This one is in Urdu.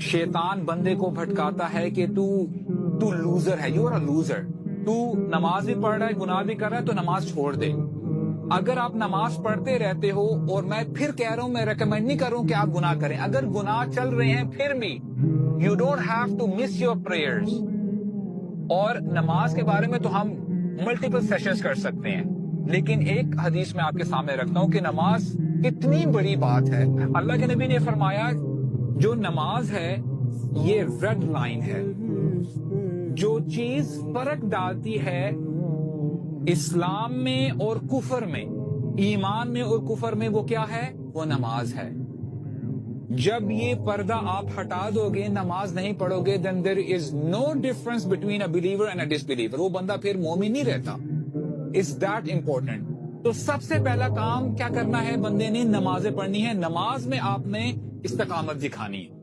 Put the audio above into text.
شیطان بندے کو بھٹکاتا ہے کہ تو لوزر ہے، یو آر اے لوزر، تو نماز بھی پڑھ رہا ہے، گناہ بھی کر رہا ہے، تو نماز چھوڑ دے۔ اگر آپ نماز پڑھتے رہتے ہو، اور میں پھر کہہ رہا ہوں، میں ریکمینڈ نہیں کر رہا ہوں کہ آپ گناہ کریں، اگر گناہ چل رہے ہیں پھر بھی you don't have to miss your prayers. اور نماز کے بارے میں تو ہم ملٹیپل سیشنز کر سکتے ہیں، لیکن ایک حدیث میں آپ کے سامنے رکھتا ہوں کہ نماز کتنی بڑی بات ہے۔ اللہ کے نبی نے فرمایا جو نماز ہے یہ ریڈ لائن ہے، جو چیز فرق ڈالتی ہے اسلام میں اور کفر میں، ایمان میں اور کفر میں، وہ کیا ہے؟ وہ نماز ہے۔ جب یہ پردہ آپ ہٹا دو گے، نماز نہیں پڑھو گے، then there is no difference between a believer and a disbeliever، وہ بندہ پھر مومن نہیں رہتا۔ Is that important؟ تو سب سے پہلا کام کیا کرنا ہے؟ بندے نے نمازیں پڑھنی ہے، نماز میں آپ نے استقامت دکھانی ہے۔